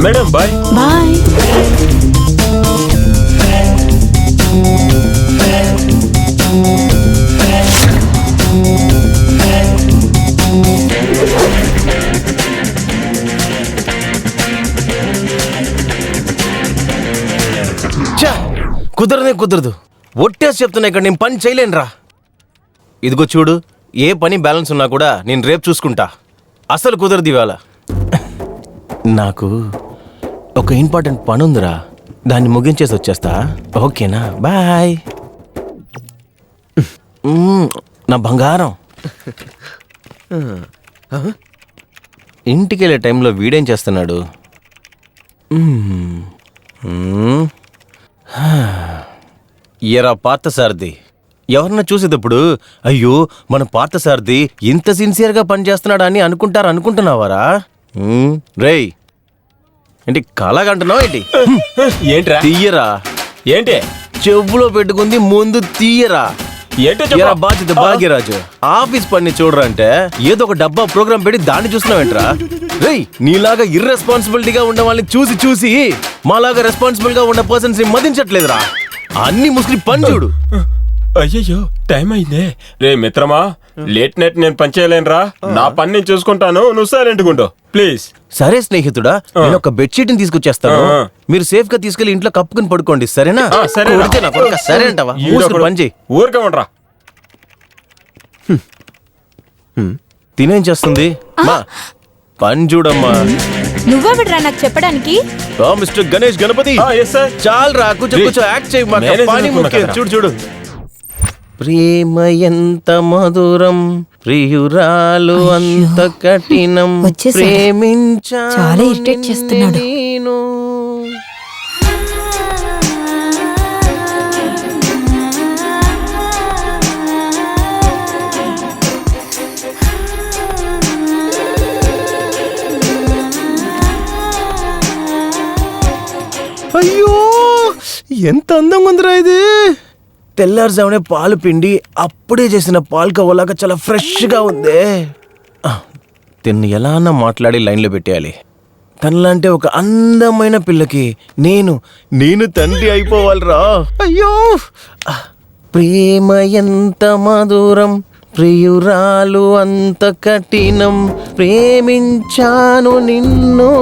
Madam bye bye. కుదరదు ఒట్టేసి చెప్తున్నా, ఇక్కడ నేను పని చేయలేనురా. ఇదిగో చూడు, ఏ పని బ్యాలెన్స్ ఉన్నా కూడా నేను రేపు చూసుకుంటా. అసలు కుదరదు ఇవాళ. నాకు ఒక ఇంపార్టెంట్ పని ఉందిరా, దాన్ని ముగించేసి వచ్చేస్తా. ఓకేనా? బాయ్. నా బంగారం. ఇంటికి వెళ్ళే టైంలో వీడేం చేస్తున్నాడు? ఎరా పార్థసారథి, ఎవరన్నా చూసేటప్పుడు అయ్యో మన పార్థసారథి ఇంత సిన్సియర్గా పనిచేస్తున్నాడా అని అనుకుంటున్నావారా? రేయ్, ఏంటి కళగంటున్నావు ఏంటి? ఏంట్రా? తీయరా. ఏంటి చెవులో పెట్టుకుంది ముందు తీయరా. ఏంటో బాధ్యత భాగ్యరాజు, ఆఫీస్ పని చూడరా అంటే ఏదో ఒక డబ్బా ప్రోగ్రామ్ పెట్టి దాన్ని చూస్తున్నావేంట్రా? రేయ్, నీలాగా ఇర్రెస్పాన్సిబిలిటీగా ఉన్న వాళ్ళని చూసి మాలాగా రెస్పాన్సిబుల్ గా ఉన్న పర్సన్స్ ని మదించట్లేదురా. అన్ని ముస్లిం పని చూడు. అయ్యయ్యో టైం అయిందే. రే మిత్రమా, లేట్ నైట్ నేను పని చేయలేనురా. నా పని నేను చూసుకుంటాను, నువ్వు సైలెంట్ గుండు ప్లీజ్. సరే స్నేహితుడా, నేను ఒక బెడ్షీట్ ని తీసుకొచ్చేస్తాను. మీరు సేఫ్ గా తీసుకెళ్లి ఇంట్లో కప్పుకుని పడుకోండి, సరేనా? సరే సరే అంటావా? పని చేయి. ఊరికే ఉండరా. తినేం చేస్తుంది మా పని చూడమ్మా. నువ్వెవడ్రా నాకు చెప్పడానికి? మిస్టర్ గణేష్ గణపతి, చాలరా, కూర్చో యాక్ట్ చేయి. పని ముఖ్యం. చూడు ప్రేమ ఎంత మధురం, ప్రియురాలు అంత కఠినం, ప్రేమించా చాలా ఇరిటేట్ చేస్తున్నాడు. అయ్యో ఎంత అందంగా ఉందిరా ఇది. తెల్లారుజామునే పాలు పిండి అప్పుడే చేసిన పాలకోవలాగా చాలా ఫ్రెష్గా ఉంది. తిన్ను ఎలా అన్నా మాట్లాడి లైన్లో పెట్టేయాలి. తనలాంటి ఒక అందమైన పిల్లకి నేను తండ్రి అయిపోవాలిరా. అయ్యో ప్రేమ ఎంత మధురం, ప్రియురాలు అంత కఠినం, ప్రేమించాను నిన్ను.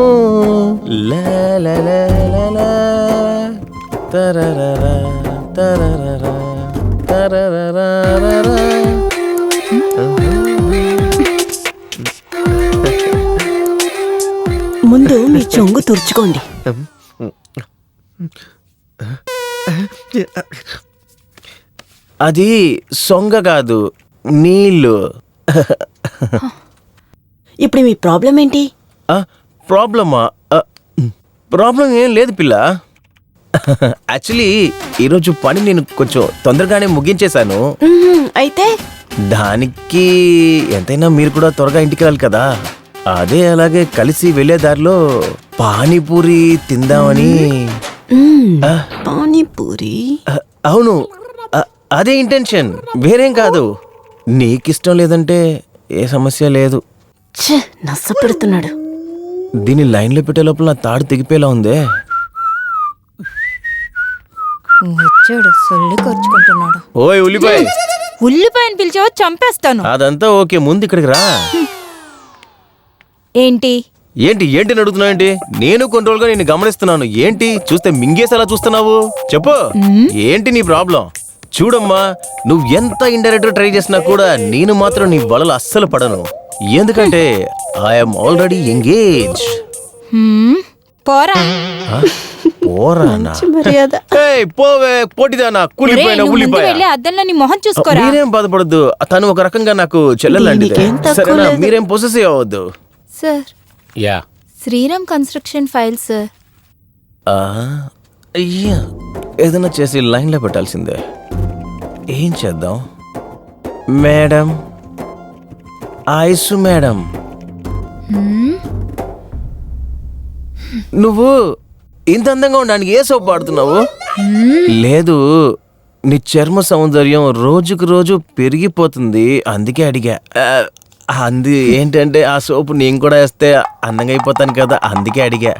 ముందు మీ చొంగు తుడుచుకోండి. అది సొంగ కాదు, నీళ్ళు. ఇప్పుడు మీ ప్రాబ్లం ఏంటి? ప్రాబ్లమా? ప్రాబ్లం ఏం లేదు పిల్ల. యాక్చువల్లీ ఈరోజు పని నేను కొంచెం తొందరగానే ముగించేశాను. అయితే దానికి ఎంతైనా మీరు కూడా త్వరగా ఇంటికి వెళ్ళాలి కదా. అదే అలాగే కలిసి వెళ్లే దారిలో పానీపూరి తిందామని. పానీపూరి? అవును, అదే ఇంటెన్షన్, వేరేం కాదు. నీకిష్టం లేదంటే ఏ సమస్య లేదు. నచ్చ పెడుతున్నాడు. దీన్ని లైన్లో పెట్టే లోపల నా తాడు తెగిపోయేలా ఉందే. వచ్చాడు, సొల్లి ఖర్చుకుంటున్నాడు. ఓయ్ ఉల్లిపాయ. ఉల్లిపాయని పిలిచావో చంపేస్తాను. అదంతా ఓకే, ముందు ఇక్కడికి రా. ఏంటి ఏంటి అడుగుతున్నావు ఏంటి? నేను కొన్ని రోజులుగా నేను గమనిస్తున్నాను. ఏంటి చూస్తే మింగేసేలా చూస్తున్నావు? చెప్పు, ఏంటి నీ ప్రాబ్లం? చూడమ్మా, నువ్వు ఎంత ఇండైరెక్ట్ ట్రై చేసినా కూడా నేను మాత్రం నీ వలలు అస్సలు పడను. ఎందుకంటే ఐఎమ్ ఆల్రెడీ ఎంగేజ్. పోరా. పోరానా? పోవే పోటీదానా, కూలిపోయిన ఉల్లిపాయ. అద్దంలో నీ మొహం చూసుకోరా. మీరేం బాధపడద్దు, తను ఒక రకంగా నాకు చెల్లెలాంటిదే, సరేనా? మీరేం పొసెసివ్ అవ్వద్దు. సార్, యా శ్రీరామ్ కన్స్ట్రక్షన్ ఫైల్ సార్. అయ్యా, ఏదైనా చేసి లైన్లో పెట్టాల్సిందే. ఏం చేద్దాం మేడం? ఐసు మేడం, నువ్వు ఇంత అందంగా ఉండడానికి ఏ సోప్ వాడుతున్నావు? లేదు, నీ చర్మ సౌందర్యం రోజుకు రోజు పెరిగిపోతుంది, అందుకే అడిగా. ఏంటంటే ఆ సోపు నేను కూడా వేస్తే అందంగా అయిపోతాను కదా, అందుకే అడిగా.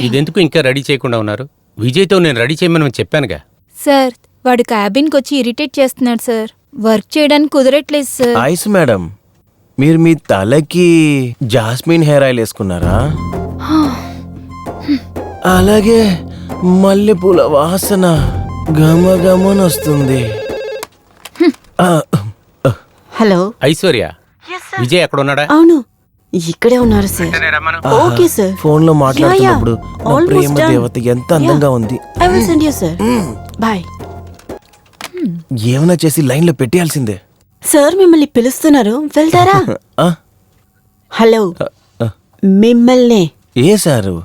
ఇదెందుకు ఇంకా రెడీ చేయకుండా ఉన్నారు? విజయ్తో నేను రెడీ చేయమని చెప్పానుగా. సార్ వాడు క్యాబిన్కి వచ్చి ఇరిటేట్ చేస్తున్నాడు సార్. వర్క్ చేయడానికి కుదరట్లేదు సార్. ఐస్ మేడం, మీరు మీ తలకి జాస్మిన్ హెయిర్ ఆయిల్ వేసుకున్నారా? అలాగే మల్లెపూల వాసన గమగమనొస్తుంది. హలో ఐశ్వర్య, విజయ్ ఎక్కడ ఉన్నాడా? అవును ఇక్కడే ఉన్నారు సార్. Okay sir. ఫోన్ లో మాట్లాడుతున్నప్పుడు నా Almost ప్రేమ done. దేవత ఎంత అందంగా ఉంది. I will send you sir. Bye. ఏమైనా చేసి లైన్ లో పెట్టేయాల్సిందే. సార్ మిమ్మల్ని పిలుస్తున్నారు, వెళ్తారా? ఆ? హలో ఆ. మిమ్మల్ని ఏ సారు?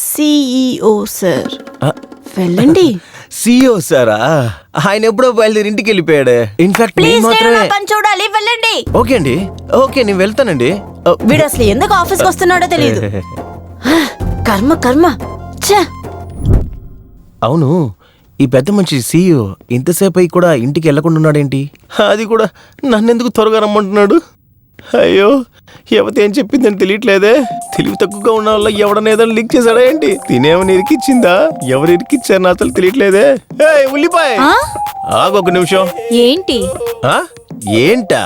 CEO sir. ఆ. వెళ్ళండి. సిఓ సారా? ఆయన ఎప్పుడో బయలుదేరి ఇంటికి వెళ్ళిపోయాడు. ఇన్ఫాక్ట్ ప్లీజ్ మాత్రమే. పని చూడాలి, వెళ్ళండి. ఓకే అండి, ఓకే నేను వెళ్తానండి. వీడు అసలు ఎందుకు ఆఫీస్కి వస్తున్నాడో తెలియదు. కర్మ కర్మ. ఛ! అవును, ఈ పెద్ద మనిషి సీఈఓ ఇంతసేపు అయి కూడా ఇంటికి వెళ్లకుండా ఉన్నాడేంటి? అది కూడా నన్నెందుకు త్వరగా రమ్మంటున్నాడు? అయ్యో, ఎవతే ఏం చెప్పిందని తెలియట్లేదే. తెలివి తక్కువగా ఉన్న వల్ల ఎవడన్నా ఏదైనా లీక్ చేశాడా ఏంటి? తినేమని ఇరికిచ్చిందా? ఎవరు ఇరికిచ్చారు నా అసలు తెలియట్లేదే. ఉల్లిపాయ ఆ? ఆగొక నిమిషం. ఏంటి? ఆ? ఏంటా?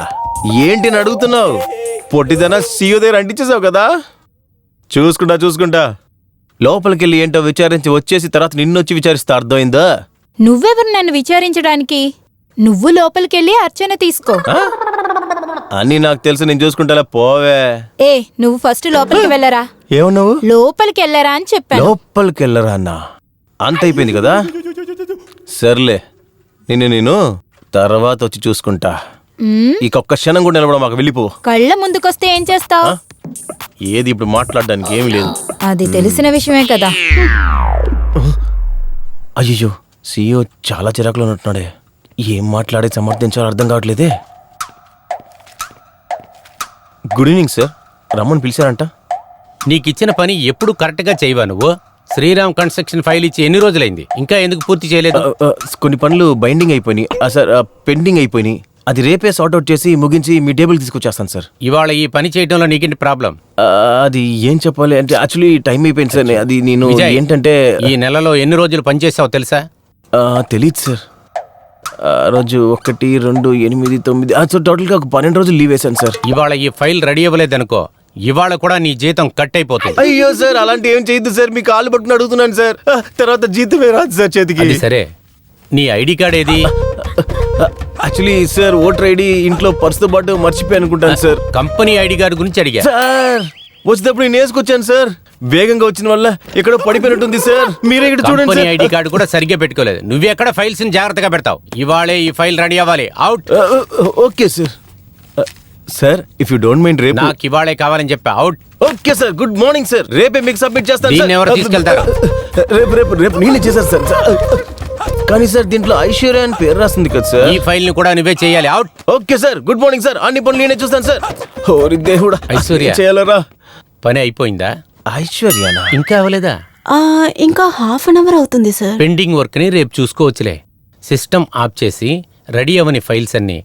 ఏంటి అని అడుగుతున్నావు? పొట్టిదన సీఈఓ దగ్గర అంటించేసావు కదా. చూసుకుంటా లోపలికెళ్ళి ఏంటో విచారించి వచ్చేసి తర్వాత నిన్నొచ్చి విచారిస్తా, అర్థమైందా? నువ్వెవరు నన్ను విచారించడానికి? నువ్వు లోపలికెళ్ళి అర్చన తీసుకో. అని నాకు తెలుసు, నేను చూసుకుంటా. పోవే. ఏ నువ్వు ఫస్ట్ లోపలికి వెళ్ళరా. ఏమన్నావు? లోపలికి వెళ్ళరా అని చెప్పాను. లోపలికెళ్ళరా అన్న? అంత అయిపోయింది కదా. సర్లే, నేను తర్వాత వచ్చి చూసుకుంటా. ఇక ఒక్క క్షణం కూడా నిలబడ, మాకు వెళ్ళిపో. కళ్ళ ముందుకొస్తే ఏం చేస్తావు? ఏది ఇప్పుడు మాట్లాడడానికి ఏమీ లేదు. అది తెలిసిన విషయమే కదా. అయ్యో, సీఈఓ చాలా చిరాకులో ఉంటున్నాడే. ఏం మాట్లాడే సమర్థించాలో అర్థం కావట్లేదే. గుడ్ ఈవినింగ్ సార్, రమ్మని పిలిచారంట. నీకిచ్చిన పని ఎప్పుడు కరెక్ట్గా చేయవా నువ్వు? శ్రీరామ్ కన్స్ట్రక్షన్ ఫైల్ ఇచ్చి ఎన్ని రోజులైంది, ఇంకా ఎందుకు పూర్తి చేయలేదు? కొన్ని పనులు బైండింగ్ అయిపోయినాయి సార్, పెండింగ్ అయిపోయినాయి. అది రేపే సార్ట్అవుట్ చేసి ముగించి మీ టేబుల్ తీసుకొచ్చేస్తాను సార్. ఇవాళ ఈ పని చేయడంలో నీకేంటి ప్రాబ్లం? అది ఏం చెప్పాలి అంటే యాక్చువల్లీ టైం అయిపోయింది సార్. అది నేను విజయ్, ఏంటంటే ఈ నెలలో ఎన్ని రోజులు పనిచేసావో తెలుసా? తెలీదు సార్. ఆ రోజు 1, 2, 8, 9 సో టోటల్గా ఒక 12 రోజులు లీవ్ వేశాను సార్. ఇవాళ ఈ ఫైల్ రెడీ అవ్వలేదనుకో, ఇవాళ కూడా నీ జీతం కట్ అయిపోతుంది. అయ్యో సార్, అలాంటి ఏం చేయొద్దు సార్, మీ కాళ్ళు పట్టుకుని అడుగుతున్నాను సార్. తర్వాత జీతమే రాదు సార్ చేతికి. అది సరే, నీ ఐడి కార్డ్ ఏది? యాక్చువల్లీ సార్, ఓటర్ ఐడి ఇంట్లో పర్సుతో పాటు మర్చిపోయి అనుకుంటాను సార్. కంపెనీ ఐడి కార్డు గురించి అడిగా. సార్ వచ్చేటప్పుడు నేను వేసుకొచ్చాను సార్, వేగంగా వచ్చిన వల్ల ఎక్కడో పడిపోయినట్టుంది సార్. మీరే ఇక్కడ చూడండి కంపెనీ సార్. ఐడి కార్డు కూడా సరిగ్గా పెట్టుకోలేదు. నువ్వెక్కడ ఫైల్స్ ని జాగ్రత్తగా పెడతావు. ఇవాళే ఈ ఫైల్ రెడీ అవ్వాలి. Out. Okay sir. Sir if you don't mind రేపు. నాకు ఇవాళే కావాలని చెప్పా. Out. Okay sir, good morning sir. రేపే మీకు సబ్మిట్ చేస్తాను. దీన్ని ఎవరు తీసుకెళ్తారు? రేపు నేనే చేశాను సార్. కానీ సార్ దీంట్లో ఐశ్వర్య అని పేరు రాస్తుంది కదా సార్. ఈ ఫైల్ ని కూడా నువ్వే చేయాలి. Out. Okay sir, good morning sir. అన్ని పనులు నేనే చూస్తాను సార్. ఓరి దేవుడా, ఐశ్వర్య. చేయాలరా? పని అయిపోయిందా? ఐశ్వర్యనా? ఇంకా అవ్వలేదా? ఇంకా హాఫ్ అన్ అవర్ అవుతుంది సార్. పెండింగ్ వర్క్ ని రేపు చూసుకోవచ్చులే. సిస్టమ్ ఆఫ్ చేసి రెడీ అవని ఫైల్స్ అన్ని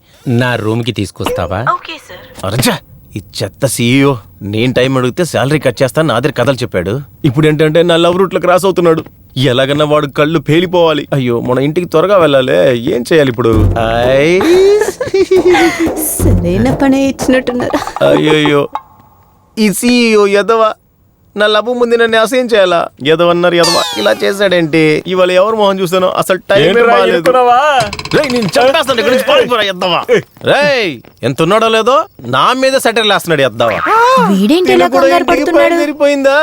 నా రూమ్ కి తీసుకొస్తావా? Okay sir. అరచా, ఈ చెత్త సీఈఓ నేను టైం అడిగితే శాలరీ కట్ చేస్తాను నా దగ్గర కథలు చెప్పాడు. ఇప్పుడు ఏంటంటే నా లవ్ రూట్ లో క్రాస్ అవుతున్నాడు. ఎలాగన్నా వాడు కళ్ళు పేలిపోవాలి. అయ్యో, మన ఇంటికి త్వరగా వెళ్ళాలి. ఏం చేయాలి ఇప్పుడు? సరైన పని ఇచ్చినట్టున్నారా? అయ్యో, ఈ సీఈఓ ఎదవా నా లవ్ ముందు నన్ను అసహ్యం చేయాలా? ఎదవన్నారు ఎదవా, ఇలా చేశాడేంటి? ఇవాళ ఎవరు మొహం చూస్తాను? అసలు టైం నేను చంపేస్తాను. ఇక్కడి నుంచి పారిపోరా ఎద్దవా. రేయ్, ఎంత ఉన్నాడో లేదో నా మీద సెటర్ లేస్తున్నాడు ఎద్దవా. వీడేంటి ఇలా కంగారు పడుతున్నాడు? సరిపోయిందా?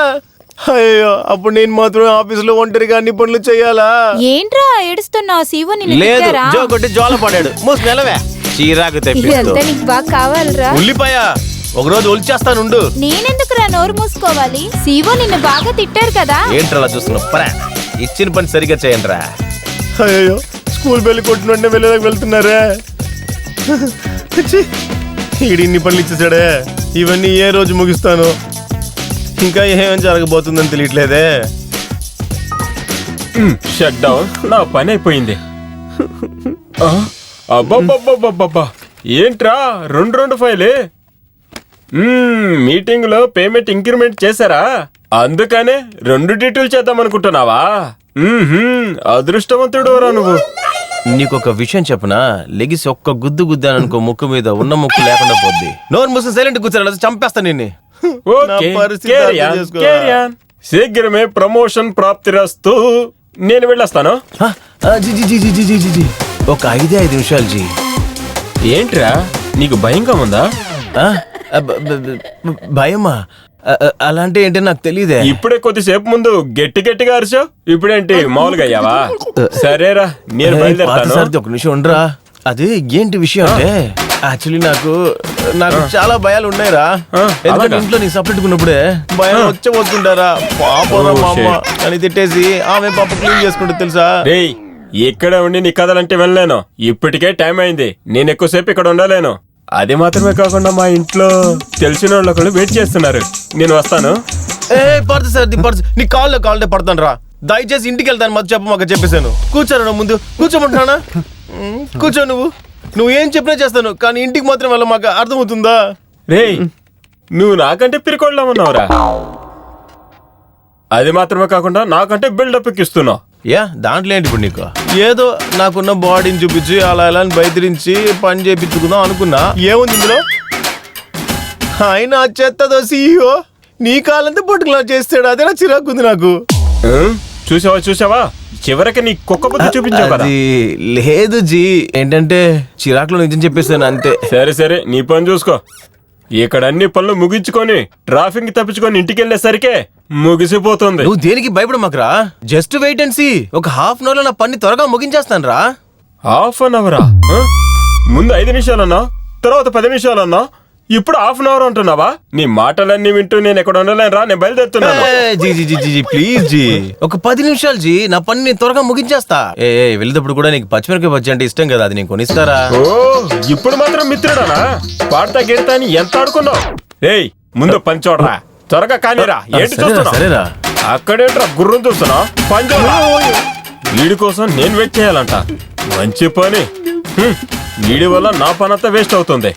అయ్యో, అప్పుడు నేను మాత్రం ఆఫీసులో ఒంటరిగా అన్ని పనులు చేయాలా? ఏంట్రా ఏడుస్తున్నావు? సీవో నిన్ను లేదు, తిట్టారా? జో కొట్టి జోల పడాడు. మూసి నెలవే చీరాకు తెప్పిస్తూ. ఇదంతా నీకు బాగా కావాలరా? ఉల్లిపాయ ఒకరోజు ఒలిచేస్తానుండు. నేనెందుకురా నోరు మూసుకోవాలి? సీవో నిన్ను బాగా తిట్టారు కదా. ఏంట్రలా చూస్తున్నావు? పరా, ఇచ్చిన పని సరిగ్గా చేయండి రా. అయ్యో, స్కూల్ బెల్లి కొట్టినట్టే వెళ్ళేదాకా వెళ్తున్నారే. ఈడు ఇన్ని పనులు ఇచ్చేసాడే. ఇవన్నీ ఏ రోజు ముగిస్తాను? ఇంకా ఏమేం జరగబోతుందని తెలియట్లేదే. Shut down. నా పని అయిపోయింది. అబ్బబ్బబ్బబ్బబ్బా, ఏంట్రా రెండు ఫైలే? మీటింగ్ లో పేమెంట్ ఇంక్రిమెంట్ చేశారా? అందుకనే 2 డీటెయిల్ చేద్దాం అనుకుంటున్నావా? అదృష్టవంతుడు రా నువ్వు. నీకొక విషయం చెప్పనా, లెగిసి ఒక్క గుద్దు గుద్దాననుకో ముక్కు మీద ఉన్న ముక్కు లేకుండా పోద్ది. నోరు మూసుకుని సైలెంట్ కూర్చోరా, చంపేస్తా నిన్ను. Okay, carry on, carry on. శీఘ్రమే ప్రమోషన్ ప్రాప్తిరస్తు. నేను వెళ్ళొస్తాను. ఒక 5 నిమిషాలు జీ. ఏంట్రా నీకు భయంగా ఉందా? భయమా? అలాంటి ఏంటి నాకు తెలియదే. ఇప్పుడే కొద్దిసేపు ముందు గట్టిగా అరిచావు, ఇప్పుడేంటి మామూలుగా అయ్యావా? సరేరా, నేను బయలుదేరుతాను. ఒక నిమిషం ఉండరా. అది ఏంటి విషయం అంటే, యాక్చువల్లీ నాకు చాలా భయాలు ఉన్నాయిరా. ఎందుకంటే ఇంట్లో నీ సపరేట్ ఉన్నప్పుడే భయం వచ్చేపోతుంటారా. పాపరా మా అమ్మ అని తిట్టేసి ఆమె పాప క్లీన్ చేసుకుంటూ తెలుసా. రేయ్, ఇక్కడ ఉండి నీ కథలంటే వెళ్ళలేను. ఇప్పటికే టైం అయింది, నేను ఎక్కువసేపు ఇక్కడ ఉండలేను. అది మాత్రమే కాకుండా మా ఇంట్లో తెలిసిన వాళ్ళు ఒకళ్ళు వెయిట్ చేస్తున్నారు. నేను వస్తాను. పడుతుంది సార్, నీ కాళ్ళే పడతాను రా. దయచేసి ఇంటికి వెళ్తాను మధ్య మాకు చెప్పేశాను. కూర్చోరా, ముందు కూర్చోమంటున్నానా? కూర్చో. నువ్వు ఏం చెప్పినా చేస్తాను, కానీ ఇంటికి మాత్రం వెళ్ళ మాకు అర్థమవుతుందా? రేయ్, నువ్వు నాకంటే పిరికోళ్ళ ఉన్నావురా. అది మాత్రమే కాకుండా నాకంటే బిల్డప్ ఎక్కిస్తున్నావు. దాంట్లో ఏంటి ఇప్పుడు నీకు? ఏదో నాకున్న బాడీని చూపించి అలా ఇలా బయటిరించి పని చేయించుకుందాం అనుకున్నా. ఏముంది ఇందులో? ఆయన చెత్తదో సీఈఓ నీ కాలంతా పట్టుకులా చేస్తాడు. అదే నా చిరాకుంది నాకు. చూసావా చివరికి నీ కుక్క బుద్ధి చూపించావు కదా. లేదు జీ, ఏంటంటే చిరాకులో నిజం చెప్పేస్తాను అంతే. సరే నీ పని చూసుకో. ఇక్కడ అన్ని పనులు ముగించుకొని ట్రాఫిక్ తప్పించుకొని ఇంటికి వెళ్ళేసరికే ముగిసిపోతుంది. నువ్వు దేనికి భయపడమాకరా, జస్ట్ వెయిట్ అండ్ సీ. ఒక హాఫ్ అన్ అవర్ లో నా పని త్వరగా ముగించేస్తాను రా. హాఫ్ అన్ అవరా? ముందు 5 నిమిషాలన్నా, తర్వాత 10 నిమిషాలన్నా, ఇప్పుడు హాఫ్ అన్ అవర్ అంటున్నావా? నీ మాటలన్నీ వింటూ నేను ఎక్కడ ఉండలేను రా. నేను బయలుదేరుతున్నాను. జీ ప్లీజ్ జీ, ఒక 10 నిమిషాలు జీ, నా పని నేను త్వరగా ముగించేస్తా. వెళ్ళేటప్పుడు కూడా నీకు పచ్చిమిరకాయ బజ్జీ అంటే ఇష్టం కదా, అది నేను కొనిస్తారా? ఓ, ఇప్పుడు మాత్రం మిత్రుడానా? పాడతా గిడతా అని ఎంత ఆడుకున్నావు? రేయ్, ముందు పని చూడరా, త్వరగా కానీరా. ఏంటి చూస్తున్నావు? సరేరా. అక్కడేంట్రా గుర్రం చూస్తున్నావు? పని చూడరా. వీడి కోసం నేను వెయిట్ చేయాలంట. మంచి పని. వీడి వల్ల నా పని అంతా వేస్ట్ అవుతుంది.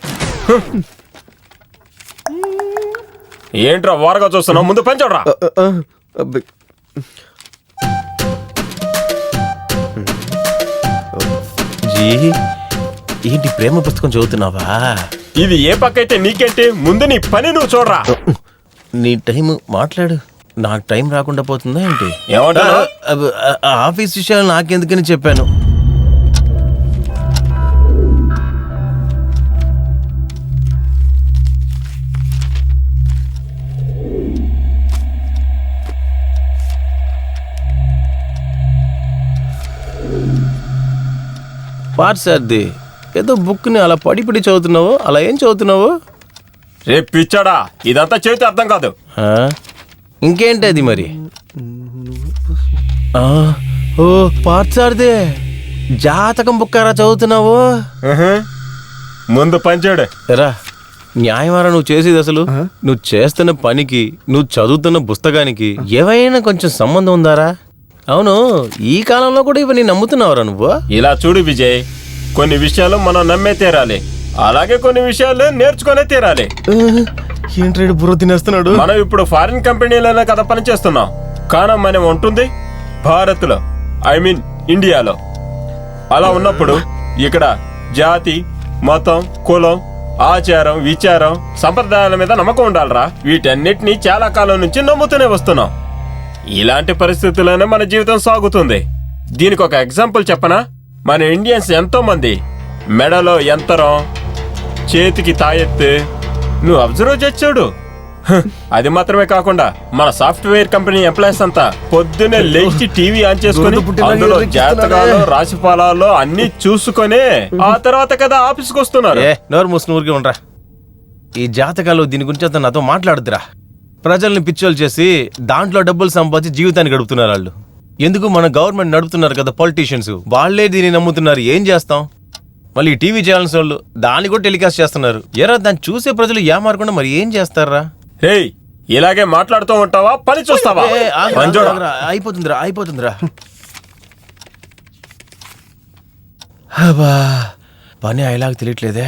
ఏంట్రా వారగా చూస్తున్నావు? ముందు పని చూడరా. జీ, ఏంటి ప్రేమ పుస్తకం చదువుతున్నావా? ఇది ఏ పక్క అయితే నీకేంటి? ముందు నీ పని నువ్వు చూడరా. నీ టైం మాట్లాడు, నాకు టైం రాకుండా పోతుందా ఏంటి? ఏమంటావు? ఆఫీస్ విషయాలు నాకెందుకని చెప్పాను. పార్సార్ది, ఏదో బుక్ని అలా పడి చదువుతున్నావు. అలా ఏం చదువుతున్నావు? రే పిచ్చాడా, ఇదంతా చేతి అర్థం కాదు. ఇంకేంటి అది మరి? ఓ పార్సార్దే, జాతకం బుక్కారా చదువుతున్నావు? ముందు పని చూడు. రా, న్యాయమారా నువ్వు చేసేది? అసలు నువ్వు చేస్తున్న పనికి, నువ్వు చదువుతున్న పుస్తకానికి ఏవైనా కొంచెం సంబంధం ఉందారా? అవును, ఈ కాలంలో కూడా ఇవన్నీ నమ్ముతున్నావురా నువ్వు? ఇలా చూడు విజయ్, కొన్ని విషయాలు మనం నమ్మే తీరాలి, అలాగే కొన్ని విషయాలు నేర్చుకునే తీరాలి. ఏంట్రేడు బుర్ర తినేస్తున్నాడు? మనం ఇప్పుడు ఫారిన్ కంపెనీలోనే కదా పనిచేస్తున్నాం, కానీ మనం ఉంటుంది భారత్ లో, ఐ మీన్ ఇండియాలో. అలా ఉన్నప్పుడు ఇక్కడ జాతి, మతం, కులం, ఆచారం, విచారం, సంప్రదాయాల మీద నమ్మకం ఉండాలరా. వీటన్నిటినీ చాలా కాలం నుంచి నమ్ముతూనే వస్తున్నాం. ఇలాంటి పరిస్థితుల్లోనే మన జీవితం సాగుతుంది. దీనికి ఒక ఎగ్జాంపుల్ చెప్పనా? మన ఇండియన్స్ ఎంతో మంది మెడలో యంతరం, చేతికి తాయెత్తు. నువ్వు అబ్జర్వ్ చేసాడు. అది మాత్రమే కాకుండా మన సాఫ్ట్వేర్ కంపెనీ ఎంప్లాయీస్ అంతా పొద్దునే లేచి టీవీ ఆన్ చేసుకుని అందులో జాతకాలు, రాశిఫలాలు అన్ని చూసుకొని ఆ తర్వాత కదా ఆఫీస్కి వస్తున్నారు. నోరు మూసుకుని ఊరికే ఉండరా. ఈ జాతకాలు దీని గురించి అంతా నాతో మాట్లాడుతురా. ప్రజల్ని పిచ్చోలు చేసి దాంట్లో డబ్బులు సంపాదించి జీవితాన్ని గడుపుతున్నారు వాళ్ళు. ఎందుకు? మన గవర్నమెంట్ నడుపుతున్నారు కదా పొలిటీషియన్స్, వాళ్లే దీన్ని నమ్ముతున్నారు. ఏం చేస్తాం? మళ్ళీ టీవీ ఛానల్స్ వాళ్ళు దాన్ని కూడా టెలికాస్ట్ చేస్తున్నారు. ఎరా, దాన్ని చూసే ప్రజలు ఏమారకుండా మరి ఏం చేస్తారా? హేయ్, ఇలాగే మాట్లాడుతూ ఉంటావా? పని చూస్తావా? అయిపోతుందిరా. పని అయ్యేలాగా తెలియట్లేదే